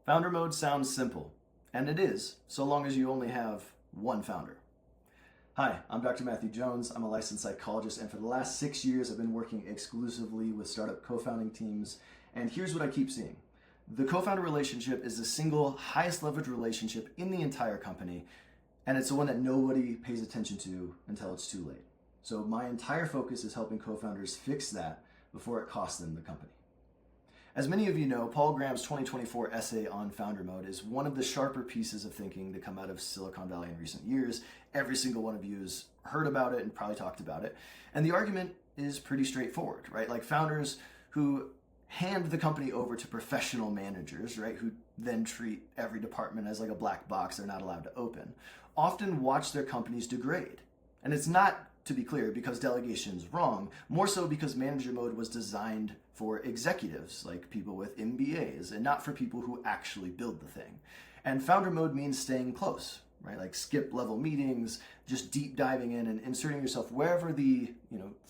Founder mode sounds simple, and it is, so long as you only have one founder. Hi, I'm Dr. Matthew Jones. I'm a licensed psychologist, and for the last 6 years, I've been working exclusively with startup co-founding teams, and here's what I keep seeing. The co-founder relationship is the single highest leverage relationship in the entire company, and it's the one that nobody pays attention to until it's too late. So my entire focus is helping co-founders fix that before it costs them the company. As many of you know, Paul Graham's 2024 essay on founder mode is one of the sharper pieces of thinking to come out of Silicon Valley in recent years. Every single one of you has heard about it and probably talked about it. And the argument is pretty straightforward, right? Like founders who hand the company over to professional managers, right, who then treat every department as like a black box they're not allowed to open, often watch their companies degrade. And it's not, to be clear, because delegation's wrong, more so because manager mode was designed for executives, like people with MBAs, and not for people who actually build the thing. And founder mode means staying close, right? Like skip level meetings, just deep diving in and inserting yourself wherever the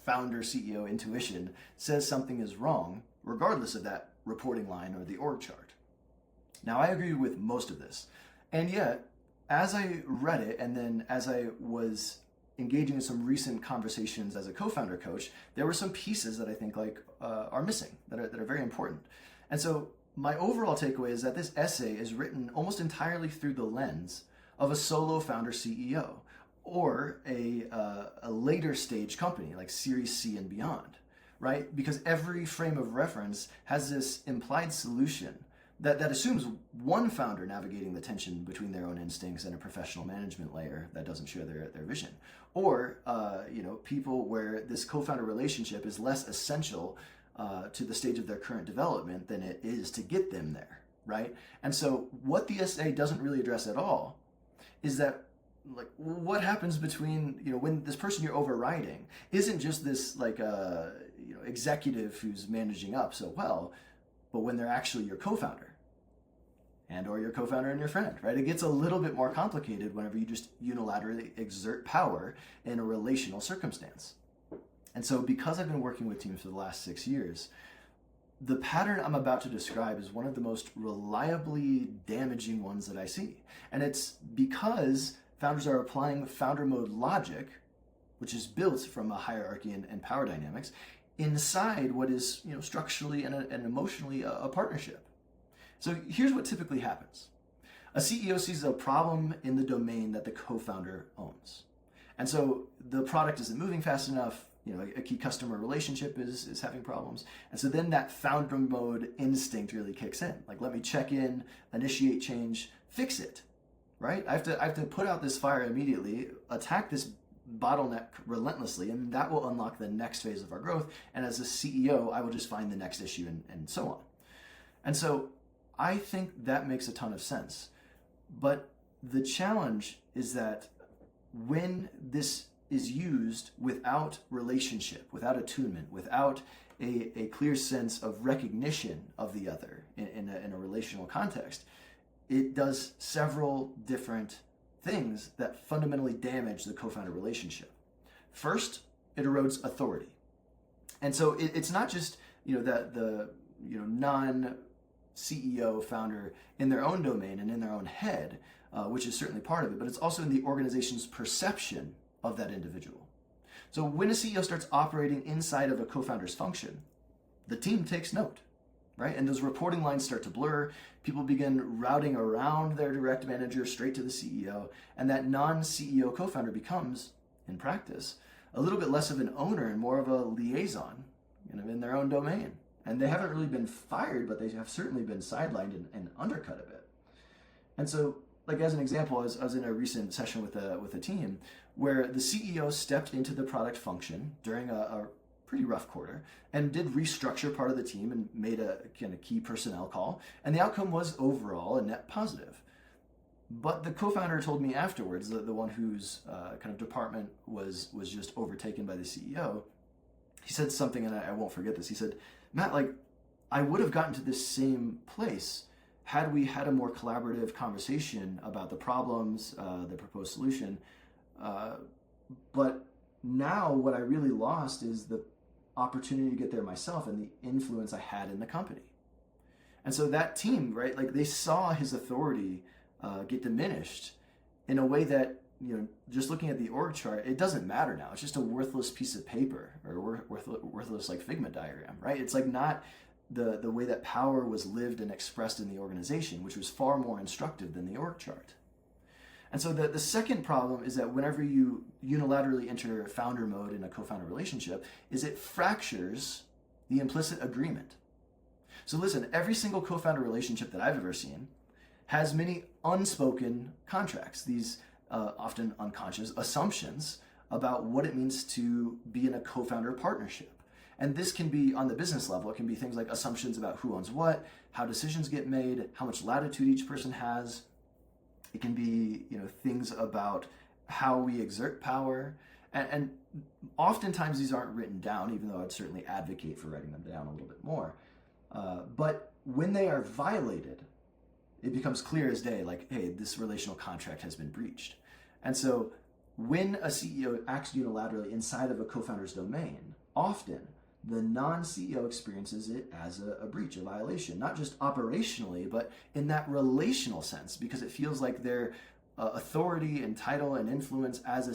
founder CEO intuition says something is wrong, regardless of that reporting line or the org chart. Now, I agree with most of this. And yet, as I read it, and then as I was engaging in some recent conversations as a co-founder coach, there were some pieces that I think are missing, that are very important. And so my overall takeaway is that this essay is written almost entirely through the lens of a solo founder CEO or a later stage company like Series C and beyond, right? Because every frame of reference has this implied solution that assumes one founder navigating the tension between their own instincts and a professional management layer that doesn't share their vision. Or, people where this co-founder relationship is less essential to the stage of their current development than it is to get them there, right? And so what the essay doesn't really address at all is that, like, what happens between, when this person you're overriding isn't just this executive who's managing up so well, but when they're actually your co-founder and or your co-founder and your friend, right? It gets a little bit more complicated whenever you just unilaterally exert power in a relational circumstance. And so because I've been working with teams for the last 6 years, the pattern I'm about to describe is one of the most reliably damaging ones that I see. And it's because founders are applying founder mode logic, which is built from a hierarchy and power dynamics, inside what is structurally and emotionally a partnership. So here's what typically happens. A CEO sees a problem in the domain that the co-founder owns. And so the product isn't moving fast enough, a key customer relationship is having problems. And so then that founder mode instinct really kicks in. Like, let me check in, initiate change, fix it, right? I have to put out this fire immediately, attack this bottleneck relentlessly, and that will unlock the next phase of our growth. And as a CEO, I will just find the next issue and so on. And so I think that makes a ton of sense. But the challenge is that when this is used without relationship, without attunement, without a clear sense of recognition of the other in a relational context, it does several different things that fundamentally damage the co-founder relationship. First, it erodes authority. And so it's not just that the non-CEO founder in their own domain and in their own head, which is certainly part of it, but it's also in the organization's perception of that individual. So when a CEO starts operating inside of a co-founder's function, the team takes note, right? And those reporting lines start to blur. People begin routing around their direct manager straight to the CEO, and that non-CEO co-founder becomes, in practice, a little bit less of an owner and more of a liaison, in their own domain. And they haven't really been fired, but they have certainly been sidelined and undercut a bit. And so, like, as an example, I was in a recent session with a team where the CEO stepped into the product function during a pretty rough quarter and did restructure part of the team and made a kind of key personnel call. And the outcome was overall a net positive. But the co-founder told me afterwards, the one whose kind of department was just overtaken by the CEO, he said something, and I won't forget this. He said, Matt, I would have gotten to this same place had we had a more collaborative conversation about the problems, the proposed solution. But now what I really lost is the opportunity to get there myself and the influence I had in the company. And so that team, right, like they saw his authority get diminished in a way that, just looking at the org chart, it doesn't matter now. It's just a worthless piece of paper or worthless like Figma diagram, right? It's like not the way that power was lived and expressed in the organization, which was far more instructive than the org chart. And so the second problem is that whenever you unilaterally enter founder mode in a co-founder relationship, is it fractures the implicit agreement. So listen, every single co-founder relationship that I've ever seen has many unspoken contracts, these often unconscious assumptions about what it means to be in a co-founder partnership. And this can be on the business level. It can be things like assumptions about who owns what, how decisions get made, how much latitude each person has. It can be, things about how we exert power. And oftentimes these aren't written down, even though I'd certainly advocate for writing them down a little bit more. But when they are violated, it becomes clear as day, like, hey, this relational contract has been breached. And so when a CEO acts unilaterally inside of a co-founder's domain, often the non-CEO experiences it as a breach, a violation, not just operationally, but in that relational sense, because it feels like their authority and title and influence as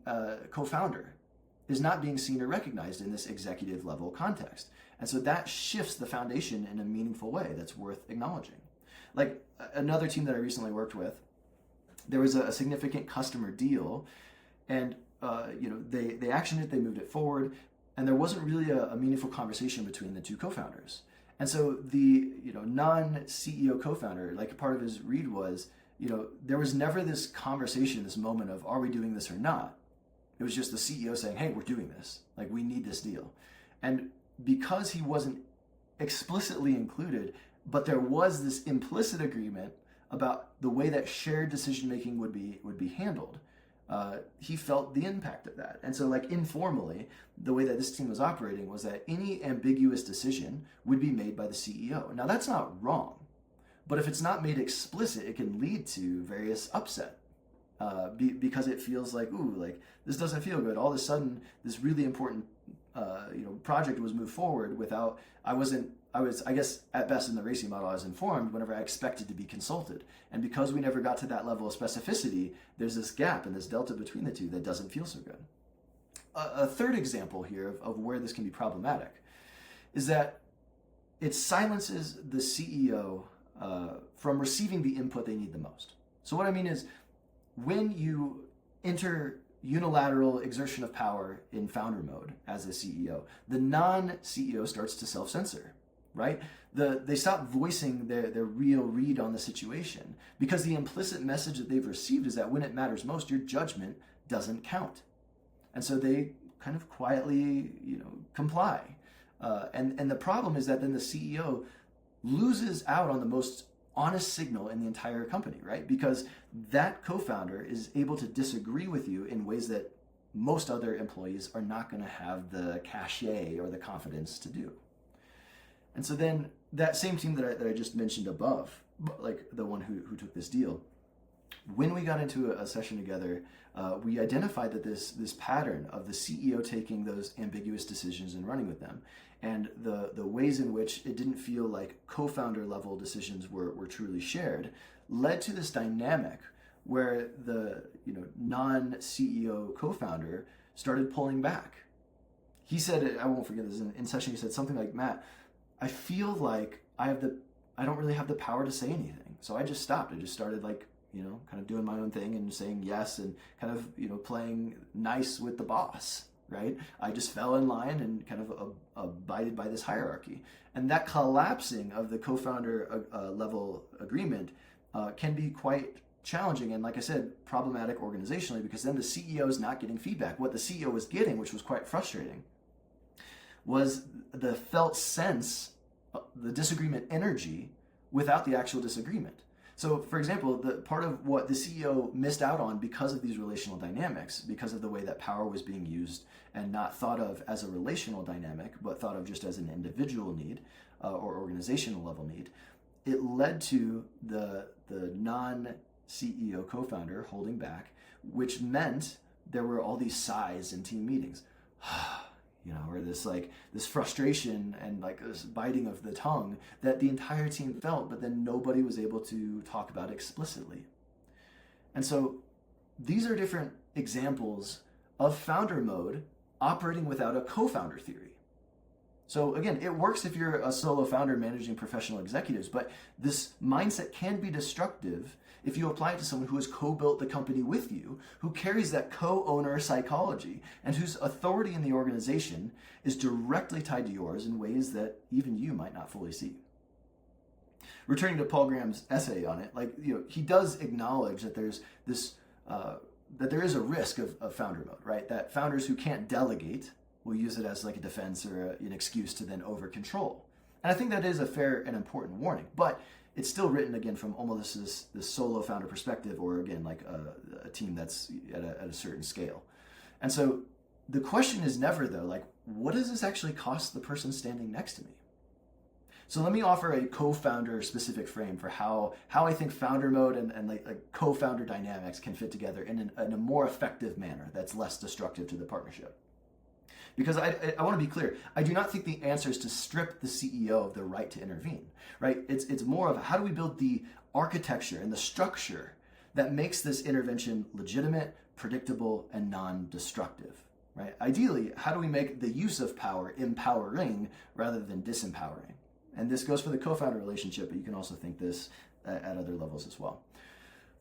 a co-founder is not being seen or recognized in this executive level context. And so that shifts the foundation in a meaningful way that's worth acknowledging. Like another team that I recently worked with, there was a significant customer deal, and they actioned it, they moved it forward, and there wasn't really a meaningful conversation between the two co-founders. And so the non-CEO co-founder, like part of his read was, there was never this conversation, this moment of, are we doing this or not? It was just the CEO saying, hey, we're doing this. Like, we need this deal. And because he wasn't explicitly included, but there was this implicit agreement about the way that shared decision-making would be handled, he felt the impact of that. And so, like, informally, the way that this team was operating was that any ambiguous decision would be made by the CEO. Now, that's not wrong, but if it's not made explicit, it can lead to various upset because it feels like, ooh, like, this doesn't feel good. All of a sudden, this really important project was moved forward without, I was, I guess, at best in the racing model, I was informed whenever I expected to be consulted. And because we never got to that level of specificity, there's this gap and this delta between the two that doesn't feel so good. A third example here of where this can be problematic is that it silences the CEO from receiving the input they need the most. So what I mean is, when you enter unilateral exertion of power in founder mode as a CEO, the non-CEO starts to self-censor, right? They stop voicing their real read on the situation because the implicit message that they've received is that when it matters most, your judgment doesn't count. And so they kind of quietly, comply. And the problem is that then the CEO loses out on the most honest signal in the entire company, right? Because that co-founder is able to disagree with you in ways that most other employees are not going to have the cachet or the confidence to do. And so then that same team that I just mentioned above, like the one who took this deal, when we got into a session together, we identified that this pattern of the CEO taking those ambiguous decisions and running with them, and the ways in which it didn't feel like co-founder level decisions were truly shared, led to this dynamic where the non-CEO co-founder started pulling back. He said, I won't forget this, in session he said something like, Matt, I feel like I don't really have the power to say anything. So I just stopped. I just started kind of doing my own thing and saying yes and kind of, playing nice with the boss, right? I just fell in line and kind of abided by this hierarchy. And that collapsing of the co-founder level agreement can be quite challenging and, like I said, problematic organizationally, because then the CEO is not getting feedback. What the CEO was getting, which was quite frustrating, was the felt sense, the disagreement energy without the actual disagreement. So, for example, the part of what the CEO missed out on because of these relational dynamics, because of the way that power was being used and not thought of as a relational dynamic, but thought of just as an individual need or organizational level need, it led to the non-CEO co-founder holding back, which meant there were all these sighs in team meetings. or this frustration and like this biting of the tongue that the entire team felt, but then nobody was able to talk about explicitly. And so these are different examples of founder mode operating without a co-founder theory. So again, it works if you're a solo founder managing professional executives, but this mindset can be destructive if you apply it to someone who has co-built the company with you, who carries that co-owner psychology, and whose authority in the organization is directly tied to yours in ways that even you might not fully see. Returning to Paul Graham's essay on it, he does acknowledge that there's this that there is a risk of founder mode, right? That founders who can't delegate will use it as like a defense or an excuse to then over control. And I think that is a fair and important warning, but it's still written again from almost this solo founder perspective, or again, like a team that's at a certain scale. And so the question is never though, like, what does this actually cost the person standing next to me? So let me offer a co-founder specific frame for how I think founder mode and like co-founder dynamics can fit together in a more effective manner that's less destructive to the partnership. Because I want to be clear, I do not think the answer is to strip the CEO of the right to intervene, right? It's more of how do we build the architecture and the structure that makes this intervention legitimate, predictable, and non-destructive, right? Ideally, how do we make the use of power empowering rather than disempowering? And this goes for the co-founder relationship, but you can also think this at other levels as well.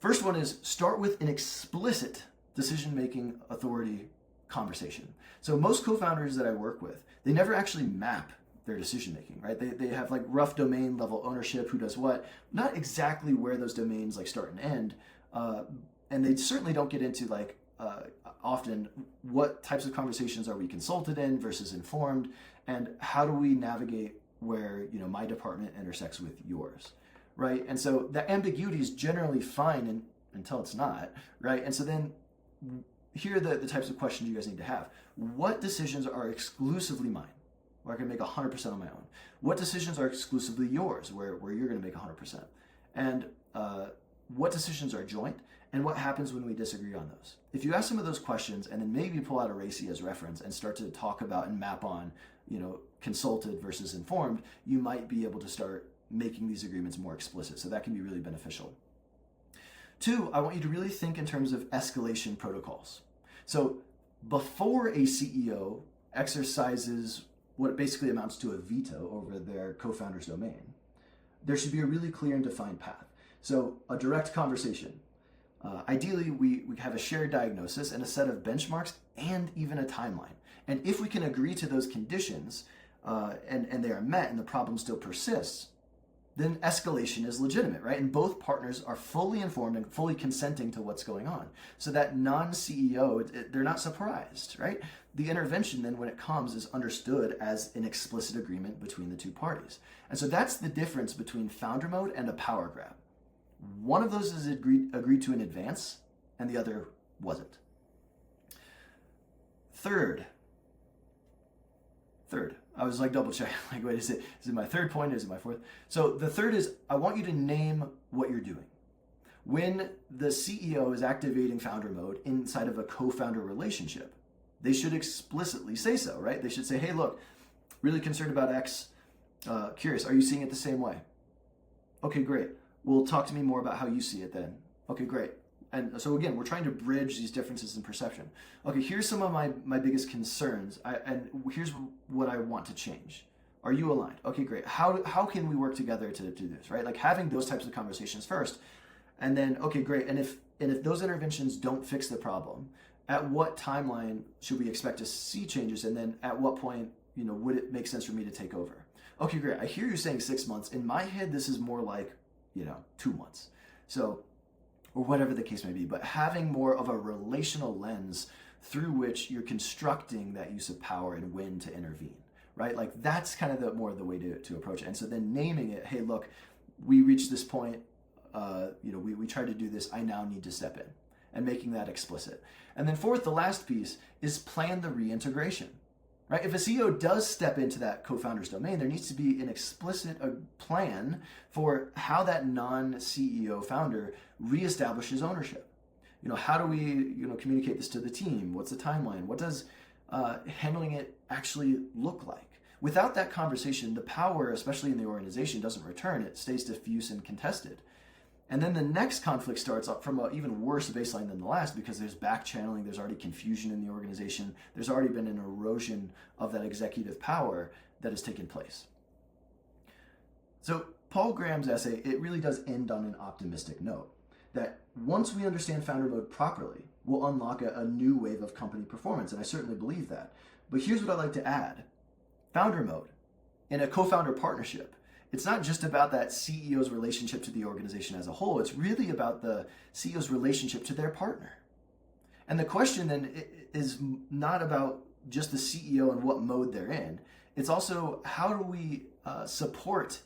First one is start with an explicit decision-making authority conversation. So most co-founders that I work with, they never actually map their decision-making, right? They have like rough domain level ownership, who does what, not exactly where those domains like start and end. And they certainly don't get into like often what types of conversations are we consulted in versus informed, and how do we navigate where my department intersects with yours, right? And so the ambiguity is generally fine until it's not, right? And so then here are the types of questions you guys need to have. What decisions are exclusively mine, where I can make 100% on my own? What decisions are exclusively yours, where you're going to make 100%? And what decisions are joint? And what happens when we disagree on those? If you ask some of those questions and then maybe pull out a RACI as reference and start to talk about and map on, consulted versus informed, you might be able to start making these agreements more explicit. So that can be really beneficial. 2, I want you to really think in terms of escalation protocols. So before a CEO exercises what basically amounts to a veto over their co-founder's domain, there should be a really clear and defined path. So a direct conversation. Ideally, we have a shared diagnosis and a set of benchmarks and even a timeline. And if we can agree to those conditions and they are met and the problem still persists, then escalation is legitimate, right? And both partners are fully informed and fully consenting to what's going on. So that non-CEO, they're not surprised, right? The intervention then, when it comes, is understood as an explicit agreement between the two parties. And so that's the difference between founder mode and a power grab. One of those is agreed to in advance, and the other wasn't. Third, I was like double checking, like, wait, is it my third point or is it my fourth? So the third is, I want you to name what you're doing. When the CEO is activating founder mode inside of a co-founder relationship, they should explicitly say so, right? They should say, hey, look, really concerned about X, curious, are you seeing it the same way? Okay, great. Well, talk to me more about how you see it then. Okay, great. And so again, we're trying to bridge these differences in perception. Okay, here's some of my biggest concerns, and here's what I want to change. Are you aligned? Okay, great. How can we work together to do this, right? Like having those types of conversations first, and then, okay, great. And if those interventions don't fix the problem, at what timeline should we expect to see changes? And then at what point, would it make sense for me to take over? Okay, great. I hear you saying 6 months. In my head, this is more like, 2 months. So, or whatever the case may be, but having more of a relational lens through which you're constructing that use of power and when to intervene, right? Like that's kind of more of the way to approach it. And so then naming it, hey, look, we reached this point, we tried to do this, I now need to step in, and making that explicit. And then fourth, the last piece is plan the reintegration. Right? If a CEO does step into that co-founder's domain, there needs to be an explicit plan for how that non-CEO founder reestablishes ownership. How do we, communicate this to the team? What's the timeline? What does handling it actually look like? Without that conversation, the power, especially in the organization, doesn't return. It stays diffuse and contested. And then the next conflict starts up from an even worse baseline than the last, because there's back channeling, there's already confusion in the organization, there's already been an erosion of that executive power that has taken place. So Paul Graham's essay, it really does end on an optimistic note, that once we understand founder mode properly, we'll unlock a new wave of company performance, and I certainly believe that. But here's what I'd like to add. Founder mode in a co-founder partnership, it's not just about that CEO's relationship to the organization as a whole, it's really about the CEO's relationship to their partner. And the question then is not about just the CEO and what mode they're in, it's also how do we support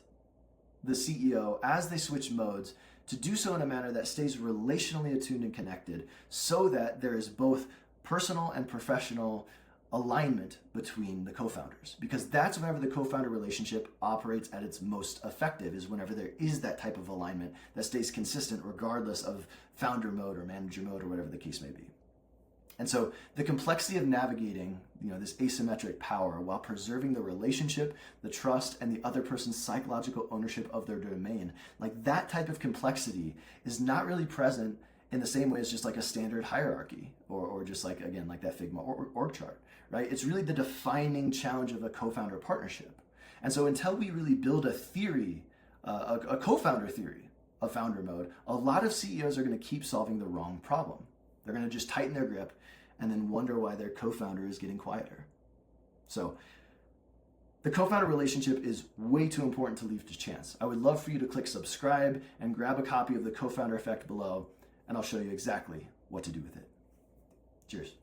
the CEO as they switch modes to do so in a manner that stays relationally attuned and connected, so that there is both personal and professional alignment between the co-founders. Because that's whenever the co-founder relationship operates at its most effective, is whenever there is that type of alignment that stays consistent regardless of founder mode or manager mode or whatever the case may be. And so the complexity of navigating, this asymmetric power while preserving the relationship, the trust, and the other person's psychological ownership of their domain, like that type of complexity is not really present in the same way as just like a standard hierarchy or just like, again, like that Figma org chart, right? It's really the defining challenge of a co-founder partnership. And so until we really build a theory, a co-founder theory of founder mode, a lot of CEOs are going to keep solving the wrong problem. They're going to just tighten their grip and then wonder why their co-founder is getting quieter. So the co-founder relationship is way too important to leave to chance. I would love for you to click subscribe and grab a copy of the Co-Founder Effect below, and I'll show you exactly what to do with it. Cheers.